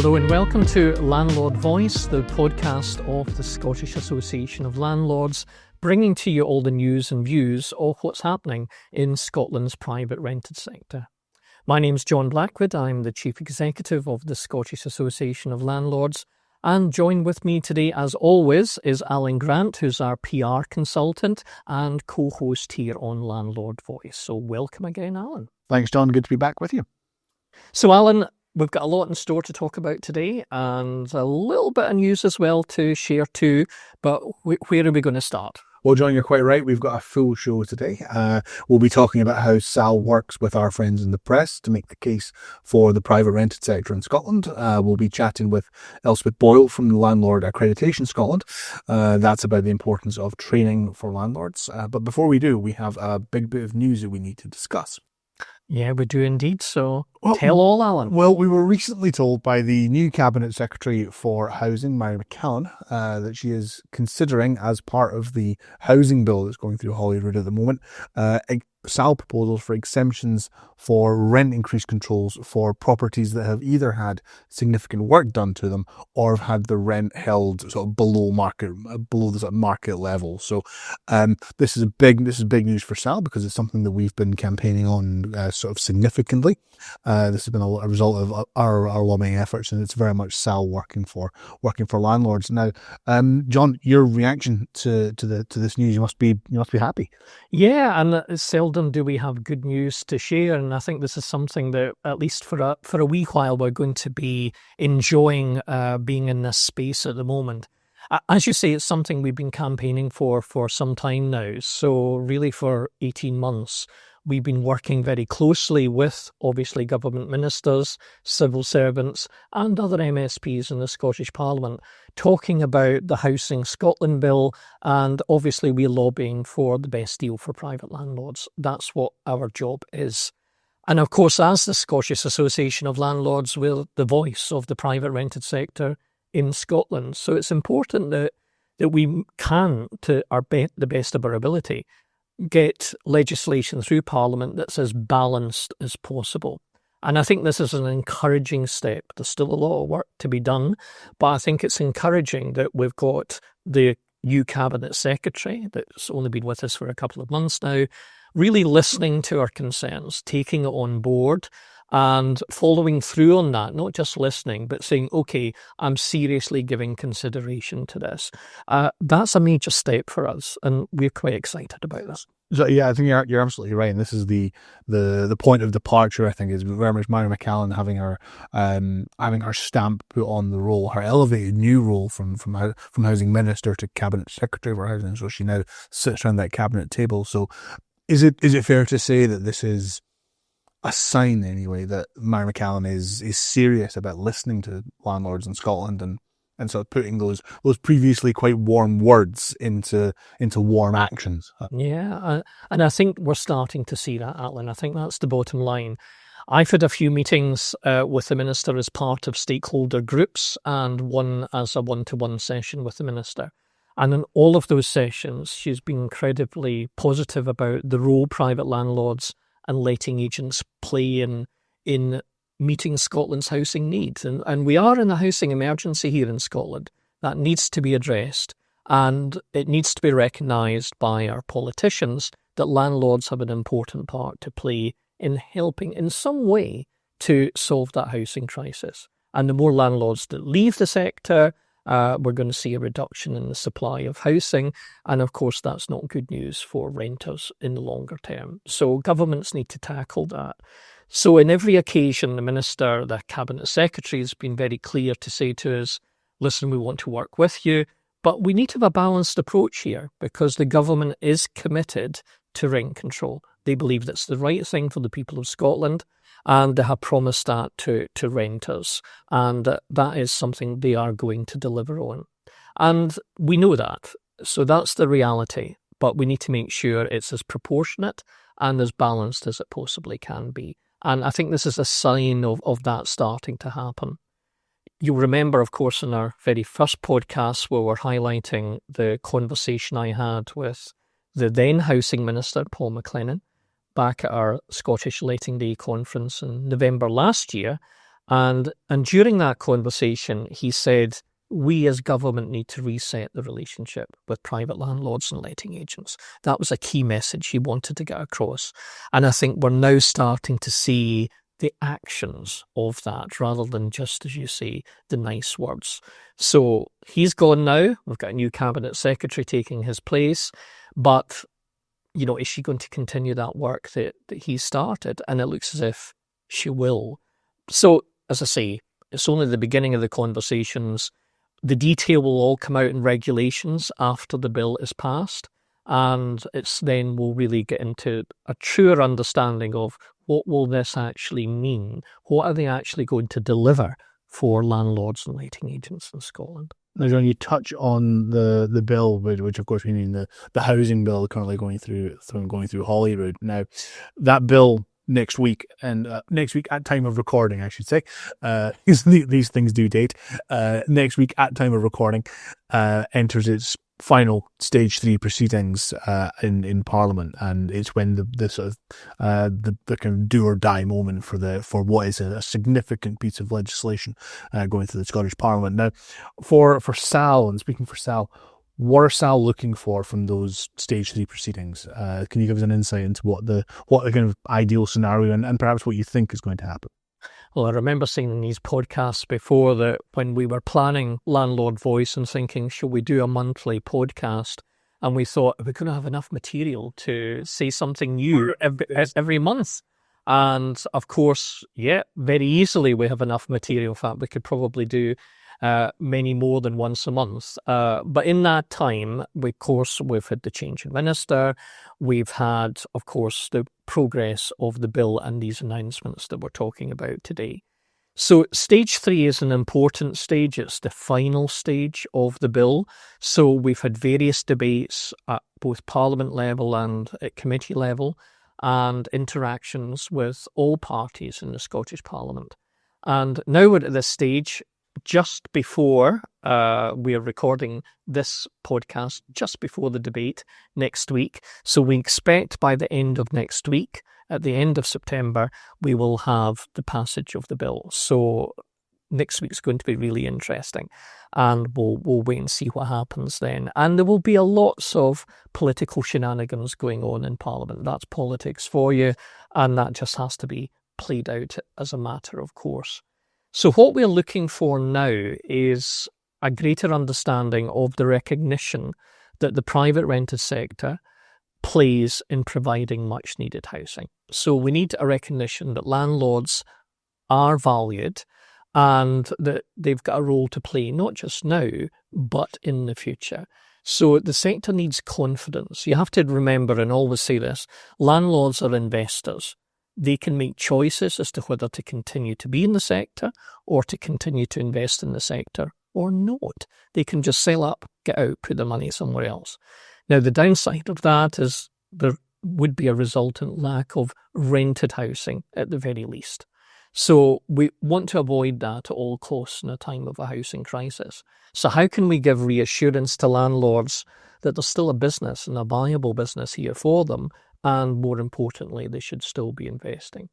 Hello and welcome to Landlord Voice, the podcast of the Scottish Association of Landlords, bringing to you all the news and views of what's happening in Scotland's private rented sector. My name's John Blackwood. I'm the Chief Executive of the Scottish Association of Landlords, and joined with me today, as always, is Alan Grant, who's our PR consultant and co-host here on Landlord Voice. So welcome again, Alan. Thanks, John. Good to be back with you. So, Alan, we've got a lot in store to talk about today and a little bit of news as well to share too, but where are we going to start? Well, John, you're quite right. We've got a full show today. We'll be talking about how SAL works with our friends in the press to make the case for the private rented sector in Scotland. We'll be chatting with Elspeth from the Landlord Accreditation Scotland. That's about the importance of training for landlords. But before we do, we have a big bit of news that we need to discuss. Yeah, we do indeed. So tell all, Alan. Well, we were recently told by the new Cabinet Secretary for Housing, Mary McCallan, that she is considering, as part of the housing bill that's going through Holyrood at the moment, SAL proposals for exemptions for rent increase controls for properties that have either had significant work done to them or have had the rent held sort of below the sort of market level. So this is big news for SAL because it's something that we've been campaigning on sort of significantly. This has been a result of our lobbying efforts, and it's very much SAL working for landlords. Now, John, your reaction to this news, you must be happy. Yeah, and seldom do we have good news to share, and I think this is something that, at least for a wee while, we're going to be enjoying being in this space at the moment. As you say, it's something we've been campaigning for some time now. So really for 18 months, we've been working very closely with, obviously, government ministers, civil servants and other MSPs in the Scottish Parliament, talking about the Housing Scotland bill, and obviously we're lobbying for the best deal for private landlords. That's what our job is. And of course, as the Scottish Association of Landlords, we're the voice of the private rented sector in Scotland. So it's important that we can, to the best of our ability, get legislation through Parliament that's as balanced as possible. And I think this is an encouraging step. There's still a lot of work to be done, but I think it's encouraging that we've got the new Cabinet Secretary that's only been with us for a couple of months now, really listening to our concerns, taking it on board and following through on that, not just listening, but saying, okay, I'm seriously giving consideration to this. That's a major step for us, and we're quite excited about that. So, yeah, I think you're absolutely right. And this is the point of departure, I think, is very much Mary McCallan having her stamp put on the role, her elevated new role from Housing Minister to Cabinet Secretary for Housing. So she now sits around that cabinet table. So is it fair to say that this is a sign, anyway, that Mary McCallan is serious about listening to landlords in Scotland and sort of putting those previously quite warm words into warm actions? Yeah, and I think we're starting to see that, Alan. I think that's the bottom line. I've had a few meetings with the Minister as part of stakeholder groups, and one as a one-to-one session with the Minister. And in all of those sessions, she's been incredibly positive about the role private landlords and letting agents play in meeting Scotland's housing needs. And we are in a housing emergency here in Scotland that needs to be addressed, and it needs to be recognised by our politicians that landlords have an important part to play in helping in some way to solve that housing crisis. And the more landlords that leave the sector, we're going to see a reduction in the supply of housing. And of course, that's not good news for renters in the longer term. So governments need to tackle that. So in every occasion, the Minister, the Cabinet Secretary has been very clear to say to us, listen, we want to work with you, but we need to have a balanced approach here because the government is committed to rent control. They believe that's the right thing for the people of Scotland, and they have promised that to renters, and that is something they are going to deliver on. And we know that, so that's the reality, but we need to make sure it's as proportionate and as balanced as it possibly can be. And I think this is a sign of that starting to happen. You'll remember, of course, in our very first podcast where we're highlighting the conversation I had with the then Housing Minister, Paul McLennan, back at our Scottish Letting Day conference in November last year. And during that conversation, he said, we as government need to reset the relationship with private landlords and letting agents. That was a key message he wanted to get across. And I think we're now starting to see the actions of that rather than just, as you say, the nice words. So he's gone now. We've got a new cabinet secretary taking his place. But, is she going to continue that work that he started? And it looks as if she will. So, as I say, it's only the beginning of the conversations. The detail will all come out in regulations after the bill is passed. And it's then we'll really get into a truer understanding of what will this actually mean? What are they actually going to deliver for landlords and letting agents in Scotland? Now, John, you touch on the bill, which of course we mean the housing bill currently going through Holyrood. Now, that bill next week at time of recording, I should say, these things do date. Next week at time of recording, enters its final stage 3 proceedings in Parliament, and it's when the sort of the kind of do or die moment for what is a significant piece of legislation going through the Scottish Parliament. Now, for Sal, and speaking for Sal, what are Sal looking for from those stage 3 proceedings? Can you give us an insight into what the kind of ideal scenario and perhaps what you think is going to happen? Well, I remember saying in these podcasts before that when we were planning Landlord Voice and thinking, should we do a monthly podcast? And we thought, we're going to have enough material to say something new every month. And of course, very easily we have enough material. In fact, we could probably do many more than once a month. But in that time, we've had the change in minister. We've had, of course, the progress of the bill and these announcements that we're talking about today. So stage 3 is an important stage. It's the final stage of the bill. So we've had various debates at both Parliament level and at committee level and interactions with all parties in the Scottish Parliament. And now we're at this stage just before we are recording this podcast, just before the debate next week. So we expect by the end of next week, at the end of September, we will have the passage of the bill. So next week's going to be really interesting, and we'll wait and see what happens then. And there will be lots of political shenanigans going on in Parliament. That's politics for you, and that just has to be played out as a matter of course. So what we're looking for now is a greater understanding of the recognition that the private rented sector plays in providing much needed housing. So we need a recognition that landlords are valued and that they've got a role to play, not just now, but in the future. So the sector needs confidence. You have to remember, and always say this, landlords are investors. They can make choices as to whether to continue to be in the sector or to continue to invest in the sector or not. They can just sell up, get out, put the money somewhere else. Now, the downside of that is there would be a resultant lack of rented housing at the very least. So we want to avoid that at all costs in a time of a housing crisis. So how can we give reassurance to landlords that there's still a business and a viable business here for them? And more importantly, they should still be investing.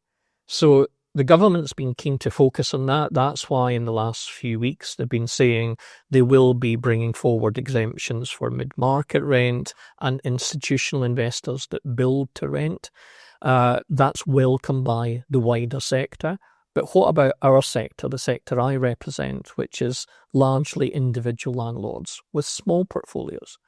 So the government's been keen to focus on that. That's why in the last few weeks they've been saying they will be bringing forward exemptions for mid-market rent and institutional investors that build to rent. That's welcomed by the wider sector. But what about our sector, the sector I represent, which is largely individual landlords with small portfolios?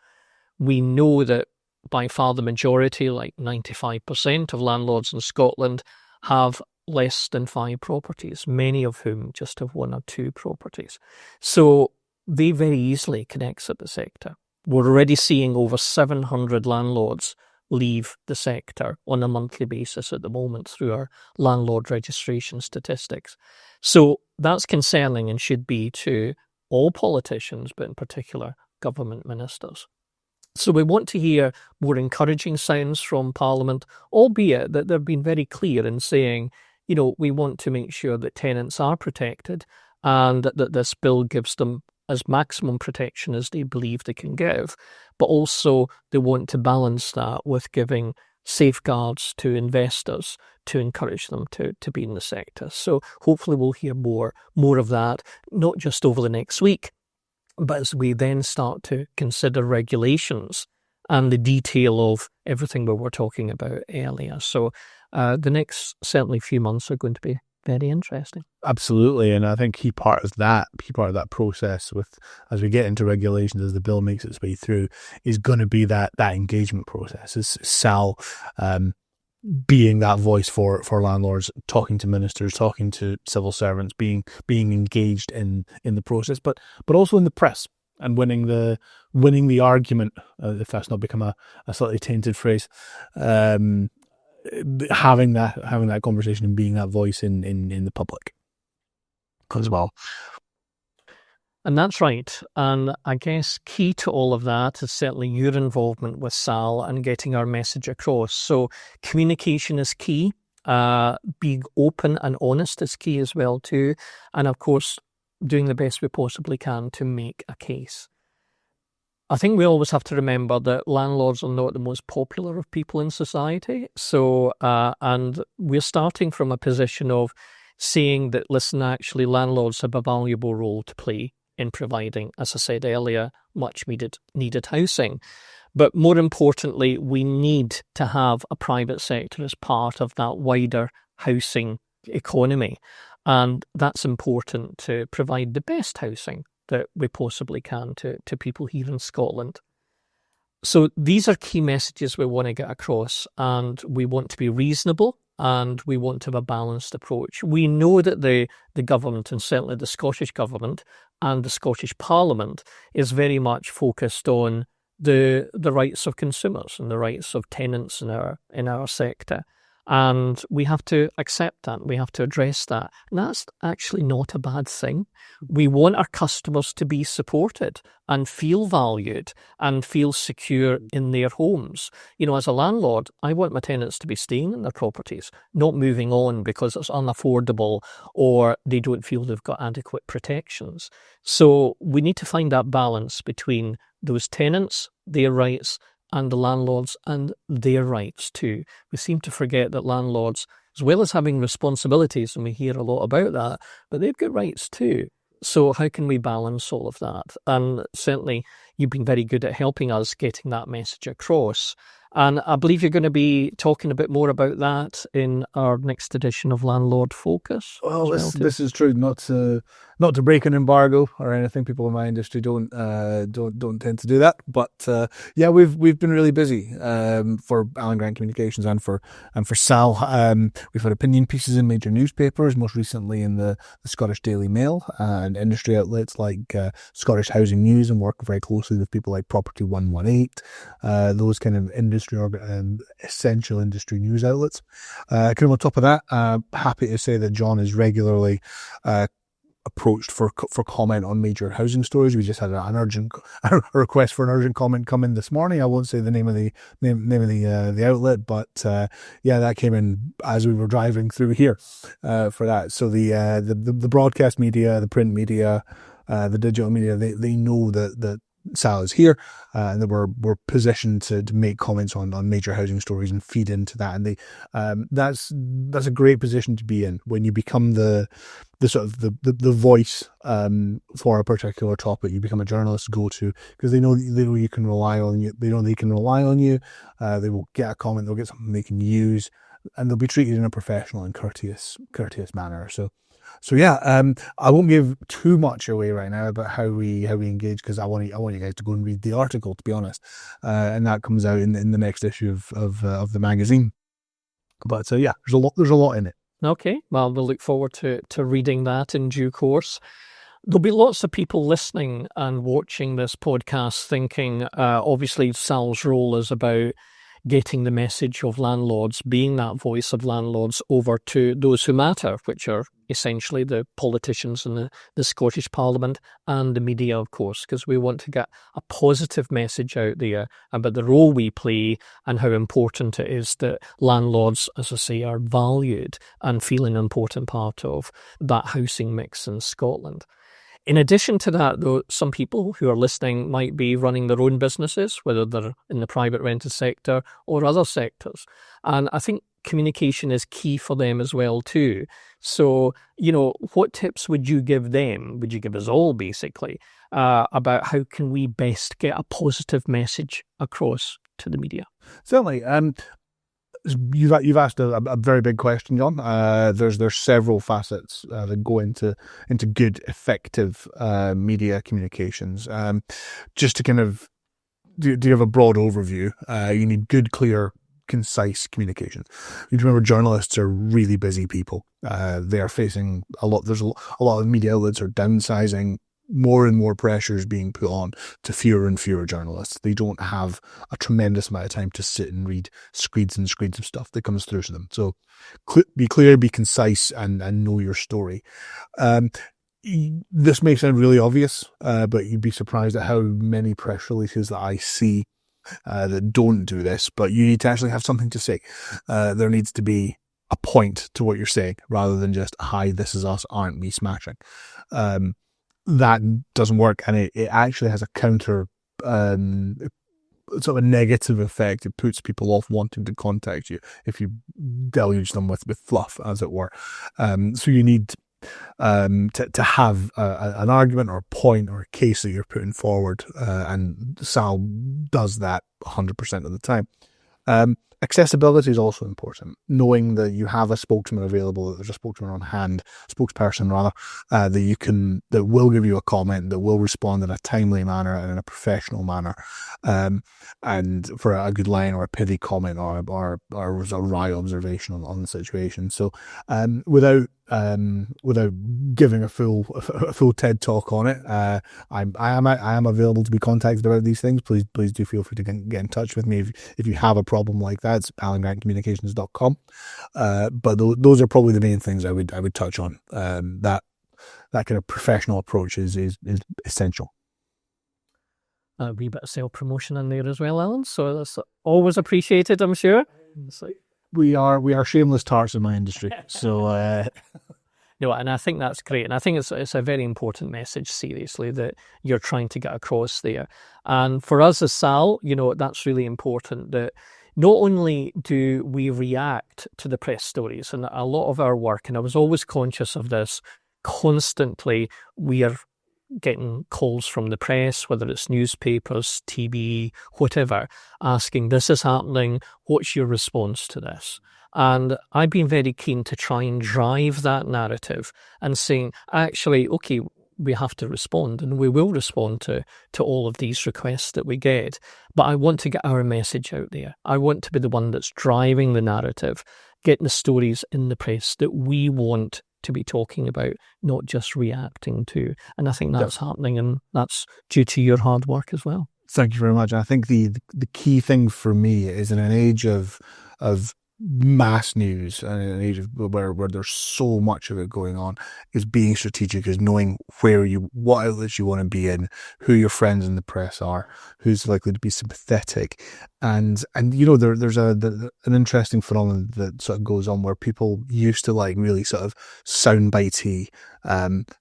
We know that by far the majority, like 95% of landlords in Scotland, have less than 5 properties, many of whom just have 1 or 2 properties. So they very easily can exit the sector. We're already seeing over 700 landlords leave the sector on a monthly basis at the moment through our landlord registration statistics. So that's concerning and should be to all politicians, but in particular government ministers. So we want to hear more encouraging sounds from Parliament, albeit that they've been very clear in saying, we want to make sure that tenants are protected and that this bill gives them as maximum protection as they believe they can give. But also they want to balance that with giving safeguards to investors to encourage them to be in the sector. So hopefully we'll hear more of that, not just over the next week, but as we then start to consider regulations and the detail of everything we were talking about earlier. So the next certainly few months are going to be very interesting. Absolutely, and I think key part of that process, with as we get into regulations, as the bill makes its way through, is going to be that engagement process. Is Sal being that voice for landlords, talking to ministers, talking to civil servants, being engaged in the process, but also in the press, and winning the argument, if that's not become a slightly tainted phrase. Having that conversation and being that voice in the public as well. And that's right. And I guess key to all of that is certainly your involvement with Sal and getting our message across. So communication is key. Being open and honest is key as well too. And of course, doing the best we possibly can to make a case. I think we always have to remember that landlords are not the most popular of people in society. So, and we're starting from a position of saying that, listen, actually, landlords have a valuable role to play in providing, as I said earlier, much needed housing. But more importantly, we need to have a private sector as part of that wider housing economy. And that's important to provide the best housing that we possibly can to people here in Scotland. So these are key messages we want to get across, and we want to be reasonable and we want to have a balanced approach. We know that the government, and certainly the Scottish Government and the Scottish Parliament, is very much focused on the rights of consumers and the rights of tenants in our sector. And we have to accept that. We have to address that. And that's actually not a bad thing. We want our customers to be supported and feel valued and feel secure in their homes. You know, as a landlord, I want my tenants to be staying in their properties, not moving on because it's unaffordable or they don't feel they've got adequate protections. So we need to find that balance between those tenants, their rights, and the landlords and their rights too. We seem to forget that landlords, as well as having responsibilities, and we hear a lot about that, but they've got rights too. So how can we balance all of that? And certainly you've been very good at helping us getting that message across. And I believe you're going to be talking a bit more about that in our next edition of Landlord Focus. Well, this is true. Not to break an embargo or anything. People in my industry don't tend to do that. But yeah, we've been really busy for Allen Grant Communications and for Sal. We've had opinion pieces in major newspapers, most recently in the Scottish Daily Mail, and industry outlets like Scottish Housing News, and work very closely with people like Property 118, those kind of industry and essential industry news outlets. Kind of on top of that, happy to say that John is regularly approached for comment on major housing stories. We just had a request for an urgent comment come in this morning. I won't say the name of the outlet, but yeah, that came in as we were driving through here for that. So the broadcast media, the print media, the digital media, they know that Sal is here, and that we're positioned to make comments on major housing stories and feed into that. And that's a great position to be in when you become the sort of the voice for a particular topic. You become a journalist to go to, because they know you can rely on you. They know they can rely on you. They will get a comment. They'll get something they can use, and they'll be treated in a professional and courteous manner. So yeah, I won't give too much away right now about how we engage, because I want you guys to go and read the article, to be honest, and that comes out in the next issue of the magazine. But so yeah, there's a lot in it. Okay, well, we'll look forward to reading that in due course. There'll be lots of people listening and watching this podcast thinking, obviously Sal's role is about getting the message of landlords, being that voice of landlords over to those who matter, which are essentially the politicians in the Scottish Parliament and the media, of course, because we want to get a positive message out there about the role we play and how important it is that landlords, as I say, are valued and feel an important part of that housing mix in Scotland. In addition to that, though, some people who are listening might be running their own businesses, whether they're in the private rented sector or other sectors. And I think communication is key for them as well, too. So, what tips would you give them? Would you give us all, basically, about how can we best get a positive message across to the media? Certainly. You've asked a very big question, John. There's several facets that go into good, effective media communications. Just to kind of do you have a broad overview? You need good, clear, concise communication. You need to remember journalists are really busy people. They are facing a lot. There's a lot of media outlets are downsizing. More and more pressure is being put on to fewer and fewer journalists. They don't have a tremendous amount of time to sit and read screeds and screeds of stuff that comes through to them. So be clear, be concise, and know your story. This may sound really obvious, but you'd be surprised at how many press releases that I see that don't do this, but you need to actually have something to say. There needs to be a point to what you're saying rather than just, hi, this is us, aren't we smashing? That doesn't work, and it actually has a counter sort of a negative effect. It puts people off wanting to contact you if you deluge them with fluff, as it were. So you need to have an argument or a point or a case that you're putting forward, and Sal does that 100% of the time. Accessibility is also important. Knowing that you have a spokesman available, that there's a spokesman on hand, spokesperson rather, that will give you a comment, that will respond in a timely manner and in a professional manner, and for a good line or a pithy comment or a wry observation on the situation. So, without giving a full TED talk on it, I am available to be contacted about these things. Please do feel free to get in touch with me if you have a problem like that. It's alangrantcommunications.com. But those are probably the main things I would touch on. That kind of professional approach is essential. A wee bit of self-promotion in there as well, Alan. So that's always appreciated, I'm sure. We are shameless tarts in my industry. So no, and I think that's great. And I think it's a very important message, seriously, that you're trying to get across there. And for us as Sal, that's really important, that not only do we react to the press stories, and a lot of our work, and I was always conscious of this, constantly we are getting calls from the press, whether it's newspapers, TV, whatever, asking, this is happening, what's your response to this? And I've been very keen to try and drive that narrative and saying, actually, okay, we have to respond, and we will respond to all of these requests that we get. But I want to get our message out there. I want to be the one that's driving the narrative, getting the stories in the press that we want to be talking about, not just reacting to. And I think that's happening, and that's due to your hard work as well. Thank you very much. I think the key thing for me is, in an age of mass news and in an age where there's so much of it going on, is being strategic, is knowing what outlets you want to be in, who your friends in the press are, who's likely to be sympathetic, and there's an interesting phenomenon that sort of goes on where people used to like really sort of soundbitey,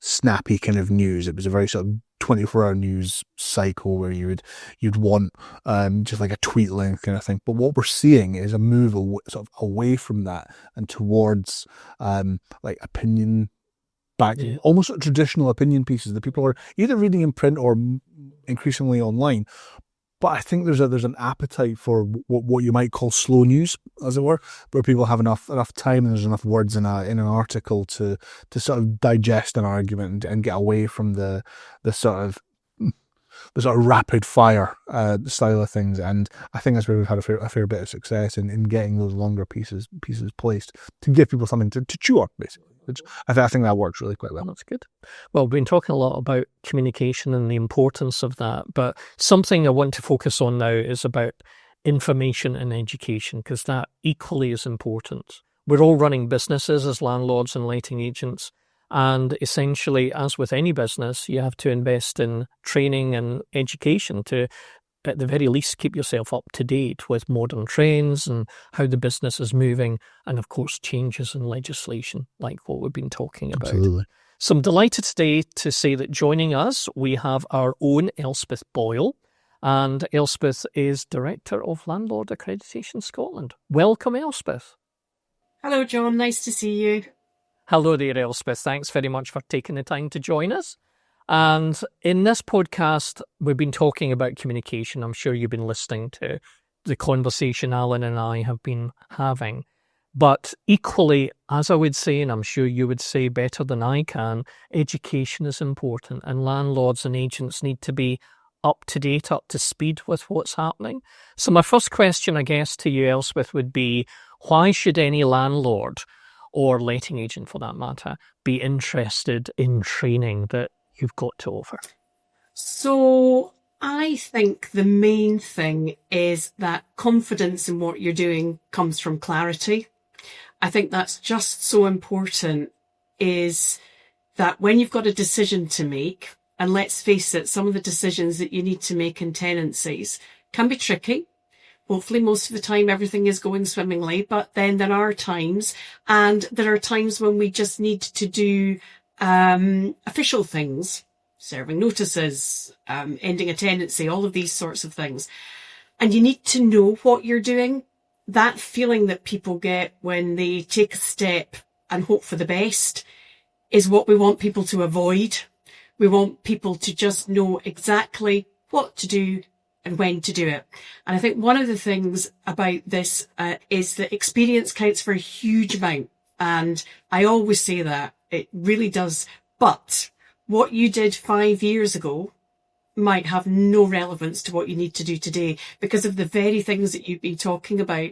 snappy kind of news. It was a very sort of 24-hour news cycle where you'd want just like a tweet length kind of thing. But what we're seeing is a move away from that and towards like opinion back, almost traditional opinion pieces that people are either reading in print or increasingly online. But I think there's an appetite for what you might call slow news, as it were, where people have enough time and there's enough words in an article to sort of digest an argument and get away from the sort of rapid fire style of things. And I think that's where we've had a fair bit of success in getting those longer pieces placed to give people something to chew on, basically. Which I think that works really quite well. That's good. Well, we've been talking a lot about communication and the importance of that, but something I want to focus on now is about information and education, because that equally is important. We're all running businesses as landlords and letting agents, and essentially, as with any business, you have to invest in training and education to, at the very least, keep yourself up to date with modern trends and how the business is moving, and of course changes in legislation like what we've been talking about. Absolutely. So I'm delighted today to say that joining us, we have our own Elspeth Boyle, and Elspeth is Director of Landlord Accreditation Scotland. Welcome, Elspeth. Hello, John. Nice to see you. Hello there, Elspeth. Thanks very much for taking the time to join us. And in this podcast, we've been talking about communication. I'm sure you've been listening to the conversation Alan and I have been having. But equally, as I would say, and I'm sure you would say better than I can, education is important, and landlords and agents need to be up to date, up to speed with what's happening. So my first question, I guess, to you, Elspeth, would be, why should any landlord, or letting agent for that matter, be interested in training that you've got to offer? So I think the main thing is that confidence in what you're doing comes from clarity. I think that's just so important, is that when you've got a decision to make, and let's face it, some of the decisions that you need to make in tenancies can be tricky. Hopefully most of the time everything is going swimmingly, but then there are times, and there are times when we just need to do official things, serving notices, ending a tenancy, all of these sorts of things. And you need to know what you're doing. That feeling that people get when they take a step and hope for the best is what we want people to avoid. We want people to just know exactly what to do and when to do it. And I think one of the things about this is that experience counts for a huge amount. And I always say that. It really does. But what you did 5 years ago might have no relevance to what you need to do today because of the very things that you've been talking about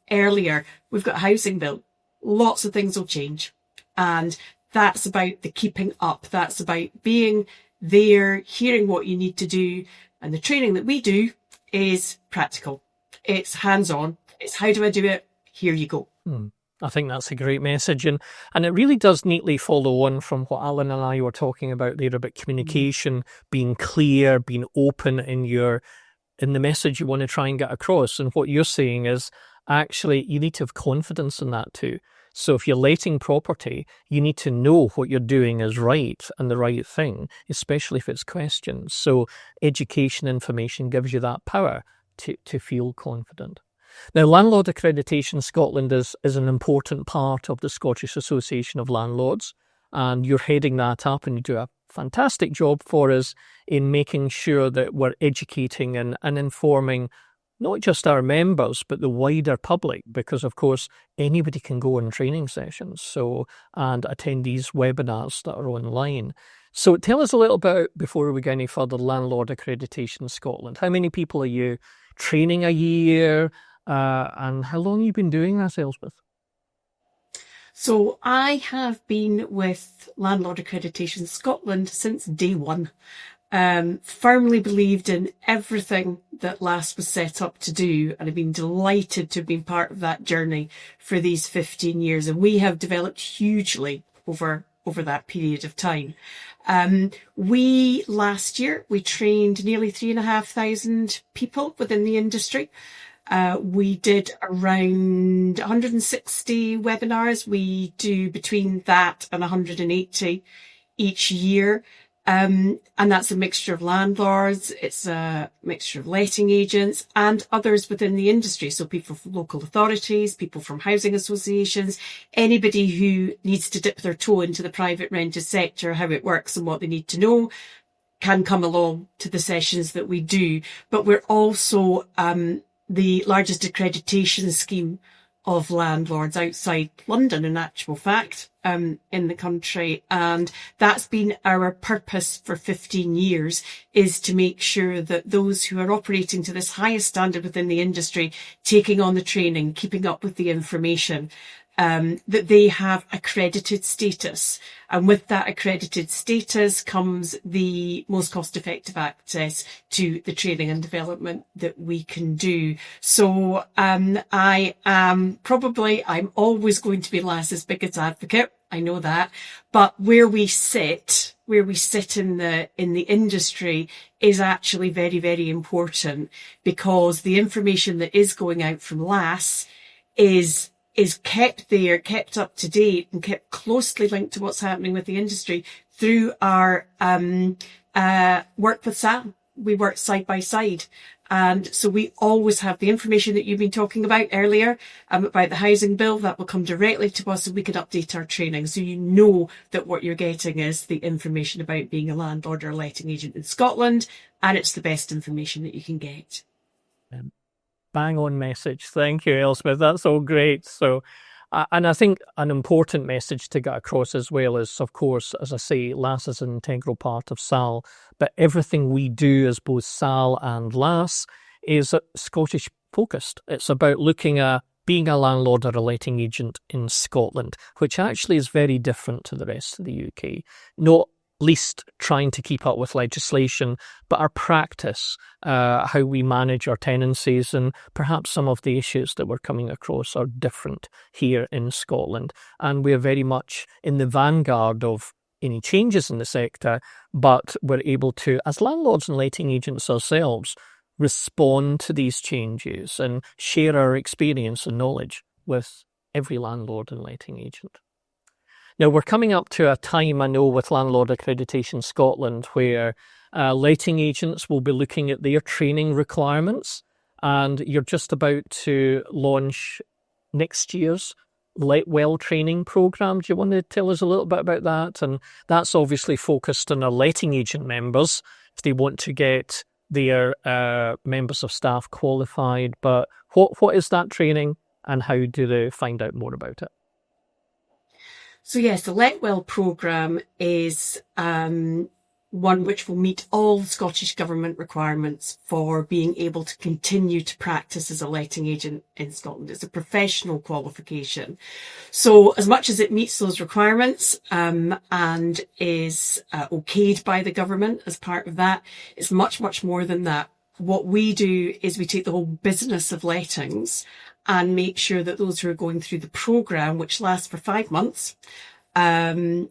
earlier. We've got a housing bill. Lots of things will change. And that's about the keeping up. That's about being there, hearing what you need to do. And the training that we do is practical. It's hands-on. It's how do I do it? Here you go. I think that's a great message. And it really does neatly follow on from what Alan and I were talking about there about communication, being clear, being open in the message you want to try and get across. And what you're saying is actually you need to have confidence in that too. So if you're letting property, you need to know what you're doing is right and the right thing, especially if it's questioned. So education, information gives you that power to feel confident. Now, Landlord Accreditation Scotland is an important part of the Scottish Association of Landlords, and you're heading that up, and you do a fantastic job for us in making sure that we're educating and informing not just our members, but the wider public, because, of course, anybody can go on training sessions and attend these webinars that are online. So tell us a little bit, before we go any further, Landlord Accreditation Scotland. How many people are you training a year? And how long have you been doing this, Elspeth? So I have been with Landlord Accreditation Scotland since day one. Firmly believed in everything that LAS was set up to do, and I've been delighted to have been part of that journey for these 15 years. And we have developed hugely over that period of time. Last year, we trained nearly 3,500 people within the industry. We did around 160 webinars. We do between that and 180 each year. And that's a mixture of landlords. It's a mixture of letting agents and others within the industry. So people from local authorities, people from housing associations, anybody who needs to dip their toe into the private rented sector, how it works and what they need to know, can come along to the sessions that we do. But we're also the largest accreditation scheme of landlords outside London, in actual fact, in the country. And that's been our purpose for 15 years, is to make sure that those who are operating to this highest standard within the industry, taking on the training, keeping up with the information, that they have accredited status. And with that accredited status comes the most cost-effective access to the training and development that we can do. So I'm always going to be LAS's biggest advocate. I know that. But where we sit in the industry is actually very, very important, because the information that is going out from LAS is is kept there, kept up to date, and kept closely linked to what's happening with the industry through our work with Sam. We work side by side. And so we always have the information that you've been talking about earlier about the housing bill that will come directly to us, and we can update our training. So you know that what you're getting is the information about being a landlord or letting agent in Scotland, and it's the best information that you can get. Bang on message. Thank you, Elspeth. That's all great. So, and I think an important message to get across as well is, of course, as I say, LAS is an integral part of SAL, but everything we do as both SAL and LAS is Scottish focused. It's about looking at being a landlord or a letting agent in Scotland, which actually is very different to the rest of the UK. Not least trying to keep up with legislation, but our practice, how we manage our tenancies, and perhaps some of the issues that we're coming across are different here in Scotland. And we're very much in the vanguard of any changes in the sector, but we're able to, as landlords and letting agents ourselves, respond to these changes and share our experience and knowledge with every landlord and letting agent. Now, we're coming up to a time, I know, with Landlord Accreditation Scotland, where letting agents will be looking at their training requirements, and you're just about to launch next year's Let Well training programme. Do you want to tell us a little bit about that? And that's obviously focused on our letting agent members, if they want to get their members of staff qualified. But what is that training, and how do they find out more about it? So yes, the Let Well programme is one which will meet all Scottish Government requirements for being able to continue to practice as a letting agent in Scotland. It's a professional qualification. So as much as it meets those requirements and is okayed by the government as part of that, it's much, much more than that. What we do is we take the whole business of lettings and make sure that those who are going through the programme, which lasts for 5 months, and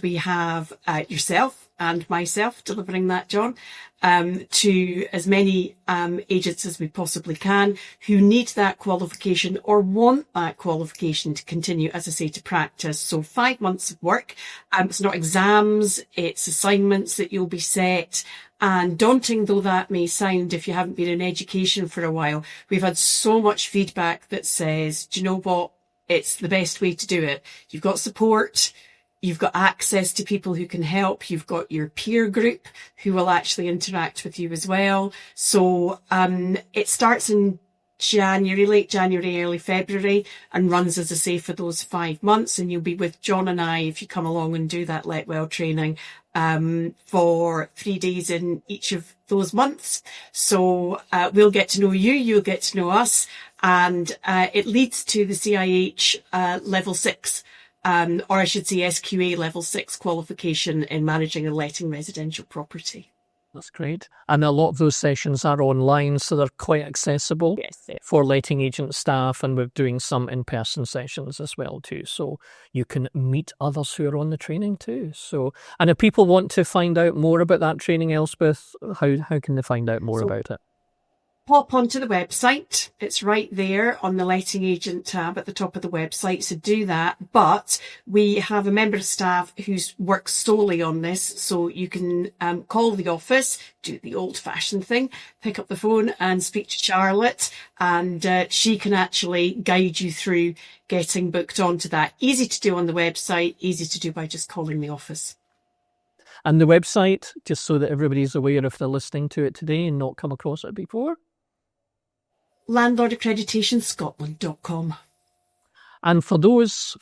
we have yourself and myself delivering that, John, to as many agents as we possibly can who need that qualification or want that qualification to continue, as I say, to practice. So 5 months of work. It's not exams, it's assignments that you'll be set. And daunting though that may sound if you haven't been in education for a while, we've had so much feedback that says, do you know what? It's the best way to do it. You've got support. You've got access to people who can help. You've got your peer group who will actually interact with you as well. So it starts in January, late January, early February, and runs, as I say, for those 5 months. And you'll be with John and I if you come along and do that Let Well training for 3 days in each of those months. So we'll get to know you, you'll get to know us, and it leads to the CIH level 6. Or I should say SQA level 6 qualification in managing and letting residential property. That's great. And a lot of those sessions are online, so they're quite accessible for letting agent staff, and we're doing some in-person sessions as well too. So you can meet others who are on the training too. So, and if people want to find out more about that training, Elspeth, how can they find out more about it? Pop onto the website. It's right there on the letting agent tab at the top of the website. So do that. But we have a member of staff who's works solely on this. So you can call the office, do the old fashioned thing, pick up the phone and speak to Charlotte, and she can actually guide you through getting booked onto that. Easy to do on the website, easy to do by just calling the office. And the website, just so that everybody's aware if they're listening to it today and not come across it before? LandlordAccreditationScotland.com. And for those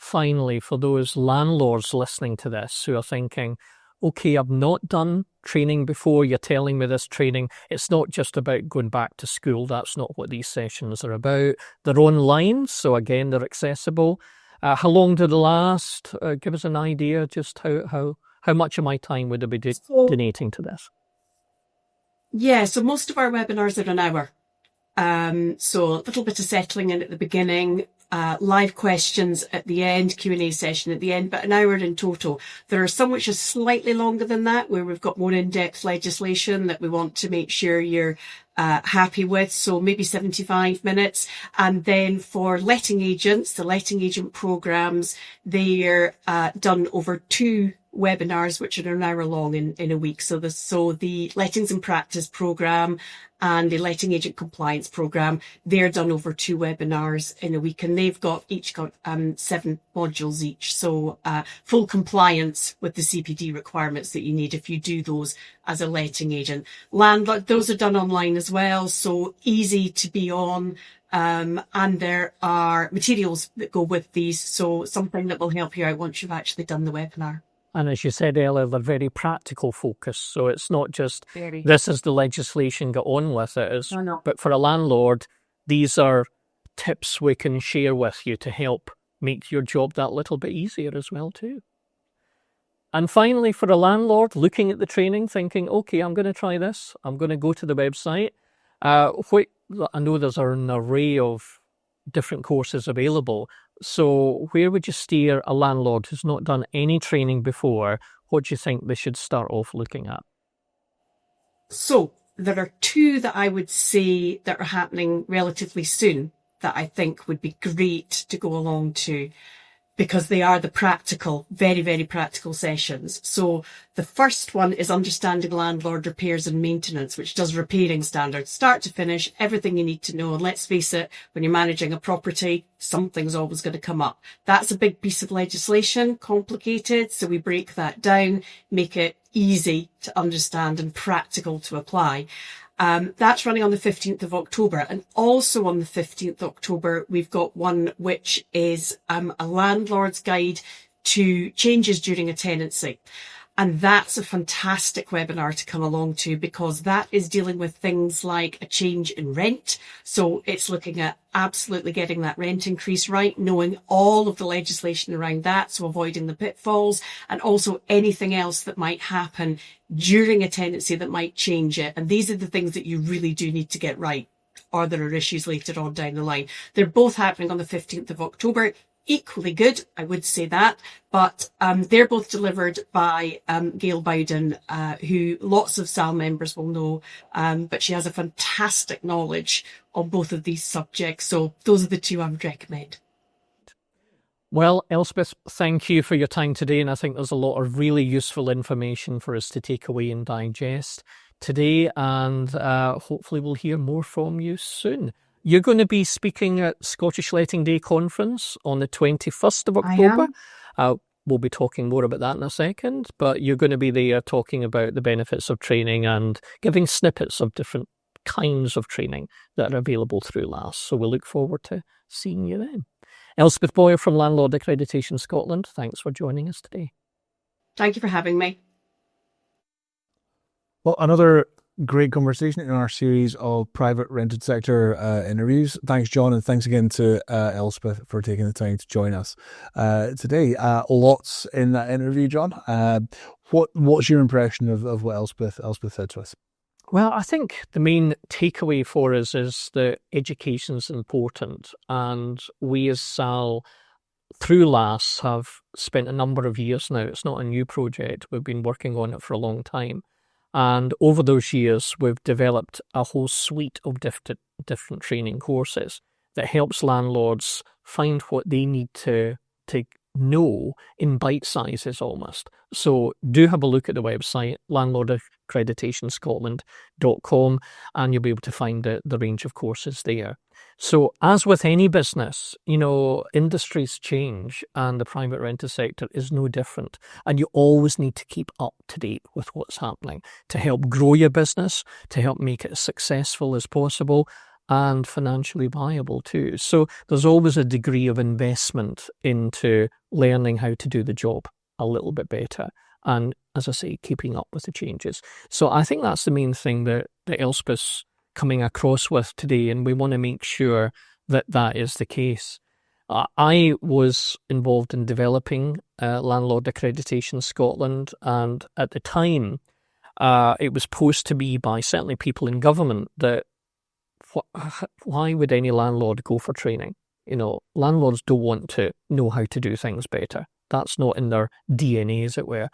landlords listening to this who are thinking, okay, I've not done training before, you're telling me this training, it's not just about going back to school, that's not what these sessions are about. They're online, so again, they're accessible. How long do they last? Give us an idea, just how much of my time would I be donating to this? Yeah, so most of our webinars are an hour. So a little bit of settling in at the beginning, live questions at the end, Q&A session at the end, but an hour in total. There are some which are slightly longer than that, where we've got more in-depth legislation that we want to make sure you're happy with, so maybe 75 minutes. And then for letting agents, the letting agent programs, they're done over 2 webinars, which are an hour long in a week. So the Lettings and Practice program and the Letting Agent Compliance program, they're done over 2 webinars in a week, and they've each got 7 modules each. So full compliance with the CPD requirements that you need if you do those as a letting agent. Landlord, those are done online as well, so easy to be on. And there are materials that go with these, so something that will help you out once you've actually done the webinar. And as you said earlier, they're very practical focused. So it's not just this is the legislation, get on with it. No. But for a landlord, these are tips we can share with you to help make your job that little bit easier as well too. And finally, for a landlord, looking at the training, thinking, okay, I'm going to try this. I'm going to go to the website. I know there's an array of different courses available. So where would you steer a landlord who's not done any training before? What do you think they should start off looking at? So there are 2 that I would say that are happening relatively soon that I think would be great to go along to, because they are the practical, very, very practical sessions. So the first one is Understanding Landlord Repairs and Maintenance, which does repairing standards, start to finish, everything you need to know. And let's face it, when you're managing a property, something's always going to come up. That's a big piece of legislation, complicated. So we break that down, make it easy to understand and practical to apply. That's running on the 15th of October. And also on the 15th of October, we've got one which is a landlord's guide to changes during a tenancy. And that's a fantastic webinar to come along to, because that is dealing with things like a change in rent. So it's looking at absolutely getting that rent increase right, knowing all of the legislation around that, so avoiding the pitfalls, and also anything else that might happen during a tenancy that might change it. And these are the things that you really do need to get right, or there are issues later on down the line. They're both happening on the 15th of October. Equally good, I would say that, but they're both delivered by Gail Bowden, who lots of SAL members will know, but she has a fantastic knowledge on both of these subjects. So those are the 2 I would recommend. Well, Elspeth, thank you for your time today, and I think there's a lot of really useful information for us to take away and digest today, and hopefully we'll hear more from you soon. You're going to be speaking at Scottish Letting Day Conference on the 21st of October. We'll be talking more about that in a second, but you're going to be there talking about the benefits of training and giving snippets of different kinds of training that are available through LAS. So we'll look forward to seeing you then. Elspeth Boyer from Landlord Accreditation Scotland, thanks for joining us today. Thank you for having me. Well, another great conversation in our series of private rented sector interviews. Thanks, John, and thanks again to Elspeth for taking the time to join us today. Lots in that interview, John. What's your impression of what Elspeth said to us? Well, I think the main takeaway for us is that education's important, and we as SAL, through LAS, have spent a number of years now. It's not a new project. We've been working on it for a long time. And over those years, we've developed a whole suite of different training courses that helps landlords find what they need to know in bite sizes almost. So do have a look at the website, landlordaccreditationscotland.com, and you'll be able to find the range of courses there. So as with any business, industries change, and the private rental sector is no different. And you always need to keep up to date with what's happening to help grow your business, to help make it as successful as possible and financially viable too. So there's always a degree of investment into learning how to do the job a little bit better. And as I say, keeping up with the changes. So I think that's the main thing that Elspeth's coming across with today, and we want to make sure that that is the case. I was involved in developing Landlord Accreditation Scotland, and at the time it was posed to me by certainly people in government that why would any landlord go for training? Landlords don't want to know how to do things better. That's not in their DNA, as it were.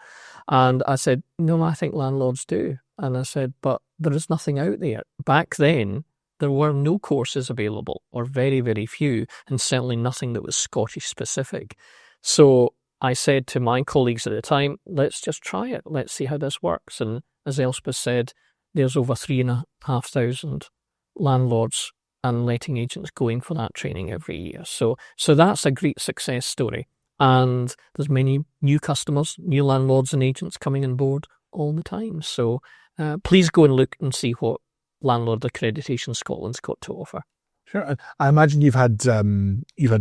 And I said, no, I think landlords do. And I said, but there is nothing out there. Back then, there were no courses available, or very, very few, and certainly nothing that was Scottish specific. So I said to my colleagues at the time, let's just try it. Let's see how this works. And as Elspeth said, there's over 3,500 landlords and letting agents going for that training every year. So that's a great success story. And there's many new customers, new landlords and agents coming on board all the time. So please go and look and see what Landlord Accreditation Scotland's got to offer. Sure. I imagine you've had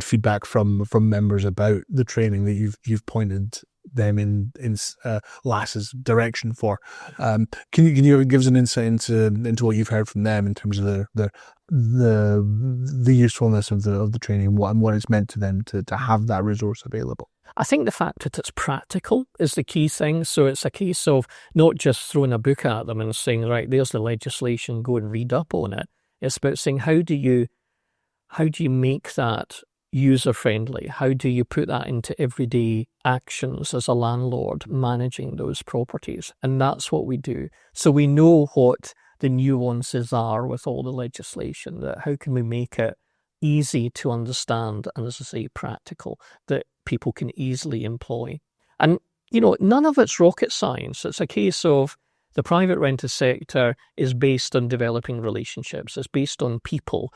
feedback from members about the training that you've pointed them in LAS's direction for. Can you give us an insight into what you've heard from them in terms of the usefulness of the training and what it's meant to them to have that resource available? I think the fact that it's practical is the key thing. So it's a case of not just throwing a book at them and saying, right, there's the legislation, go and read up on it. It's about saying, how do you make that user-friendly? How do you put that into everyday actions as a landlord managing those properties? And that's what we do. So we know what the nuances are with all the legislation, that how can we make it easy to understand and, as I say, practical, that people can easily employ. And, none of it's rocket science. It's a case of the private rented sector is based on developing relationships. It's based on people.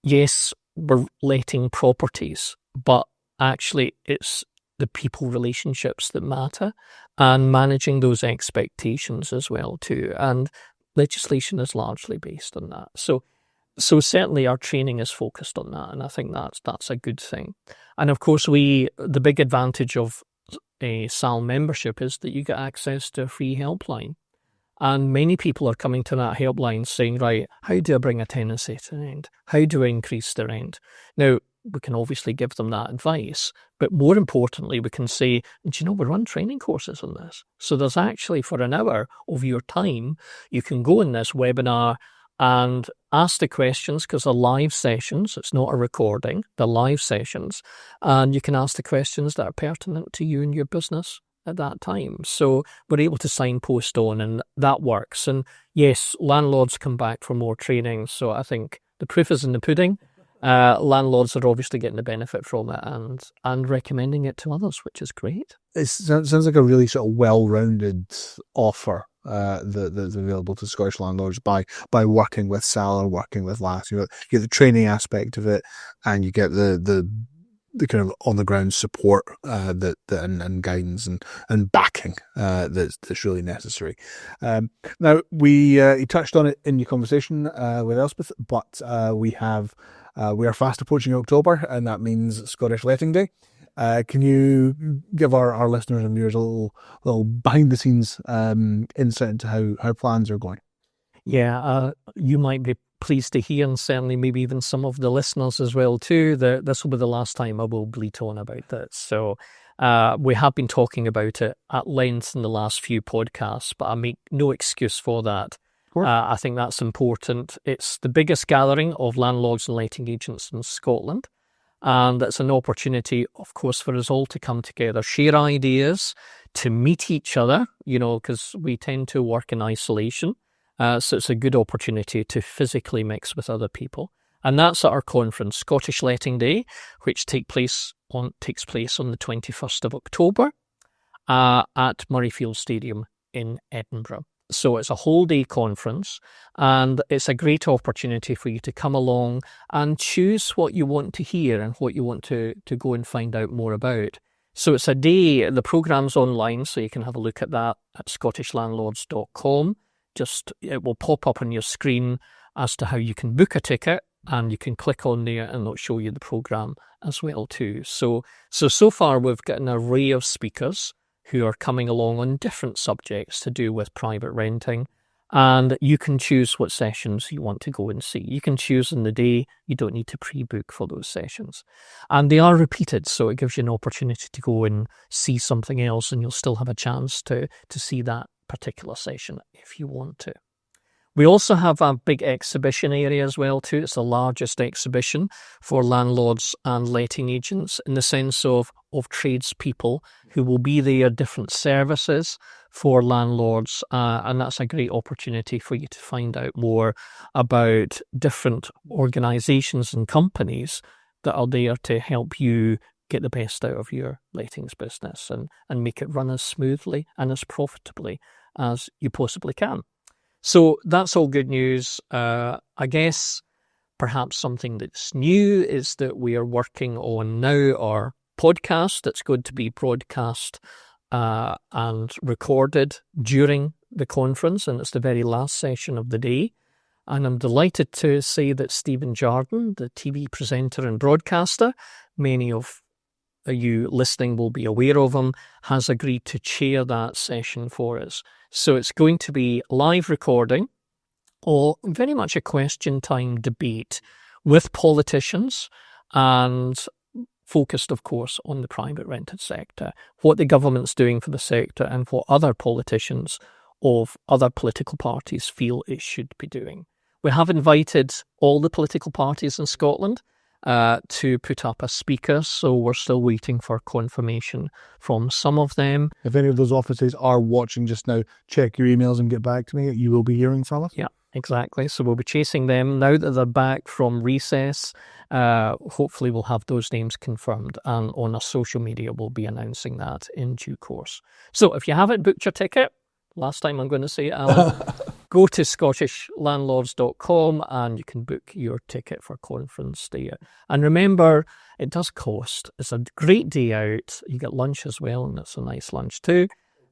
Yes, we're letting properties, but actually it's the people relationships that matter and managing those expectations as well too. And legislation is largely based on that. So certainly our training is focused on that, and I think that's a good thing. And of course, the big advantage of a SAL membership is that you get access to a free helpline. And many people are coming to that helpline saying, right, how do I bring a tenancy to an end? How do I increase the rent? Now, we can obviously give them that advice, but more importantly, we can say, do we run training courses on this? So there's actually, for an hour of your time, you can go in this webinar and ask the questions, because they're live sessions. It's not a recording. They're live sessions. And you can ask the questions that are pertinent to you and your business at that time. So we're able to signpost on, and that works. And yes, landlords come back for more training. So I think the proof is in the pudding. Landlords are obviously getting the benefit from it and recommending it to others, which is great. It sounds like a really sort of well-rounded offer that's available to Scottish landlords by working with SAL or working with LAS. You get the training aspect of it, and you get the kind of on the ground support and guidance and backing that's really necessary. Now you touched on it in your conversation with Elspeth, but we are fast approaching October, and that means Scottish Letting Day. Can you give our listeners and viewers a little behind the scenes insight into how plans are going? Yeah, you might be pleased to hear, and certainly maybe even some of the listeners as well too, that this will be the last time I will bleat on about this. So we have been talking about it at length in the last few podcasts, but I make no excuse for that. I think that's important. It's the biggest gathering of landlords and letting agents in Scotland. And it's an opportunity, of course, for us all to come together, share ideas, to meet each other, because we tend to work in isolation. So it's a good opportunity to physically mix with other people. And that's at our conference, Scottish Letting Day, which takes place on the 21st of October at Murrayfield Stadium in Edinburgh. So it's a whole day conference, and it's a great opportunity for you to come along and choose what you want to hear and what you want to go and find out more about. So it's a day, the programme's online, so you can have a look at that at scottishlandlords.com. It will pop up on your screen as to how you can book a ticket, and you can click on there and it'll show you the programme as well too. So far we've got an array of speakers who are coming along on different subjects to do with private renting, and you can choose what sessions you want to go and see. You can choose in the day. You don't need to pre-book for those sessions. And they are repeated, so it gives you an opportunity to go and see something else, and you'll still have a chance to see that particular session if you want to. We also have a big exhibition area as well too. It's the largest exhibition for landlords and letting agents in the sense of tradespeople who will be there, different services for landlords, and that's a great opportunity for you to find out more about different organisations and companies that are there to help you get the best out of your lettings business and make it run as smoothly and as profitably as you possibly can. So that's all good news. I guess perhaps something that's new is that we are working on now our podcast that's going to be broadcast and recorded during the conference, and it's the very last session of the day. And I'm delighted to say that Stephen Jardine, the TV presenter and broadcaster, many of you listening will be aware of him, has agreed to chair that session for us. So it's going to be live recording, or very much a question time debate with politicians, and focused, of course, on the private rented sector, what the government's doing for the sector and what other politicians of other political parties feel it should be doing. We have invited all the political parties in Scotland to put up a speaker, so we're still waiting for confirmation from some of them. If any of those offices are watching just now, check your emails and get back to me. You will be hearing from us. Yeah, exactly. So we'll be chasing them now that they're back from recess. Hopefully we'll have those names confirmed, and on our social media we'll be announcing that in due course. So if you haven't booked your ticket, last time I'm going to say it, Alan, go to scottishlandlords.com and you can book your ticket for conference day. And remember, it does cost. It's a great day out. You get lunch as well, and it's a nice lunch too.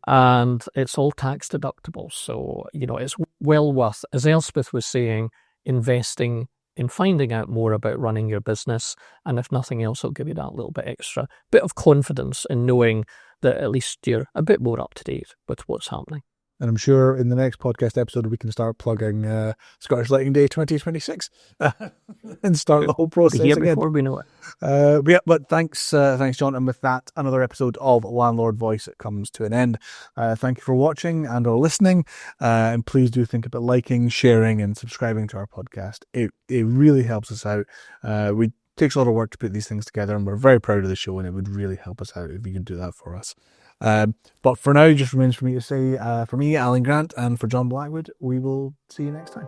And it's all tax deductible. So, it's well worth, as Elspeth was saying, investing in finding out more about running your business. And if nothing else, it'll give you that little bit extra bit of confidence in knowing that at least you're a bit more up to date with what's happening. And I'm sure in the next podcast episode, we can start plugging Scottish Letting Day 2026 and start the whole process again. Before we know it. But thanks, John. And with that, another episode of Landlord Voice comes to an end. Thank you for watching and or listening. And please do think about liking, sharing, and subscribing to our podcast. It really helps us out. It takes a lot of work to put these things together, and we're very proud of the show, and it would really help us out if you can do that for us. But for now, it just remains for me to say, for me, Alan Grant, and for John Blackwood, we will see you next time.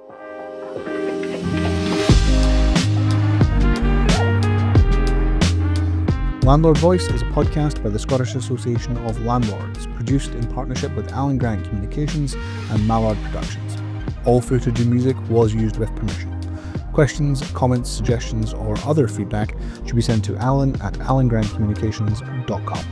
Landlord Voice is a podcast by the Scottish Association of Landlords, produced in partnership with Alan Grant Communications and Mallard Productions. All footage and music was used with permission. Questions, comments, suggestions, or other feedback should be sent to alan@alangrantcommunications.com.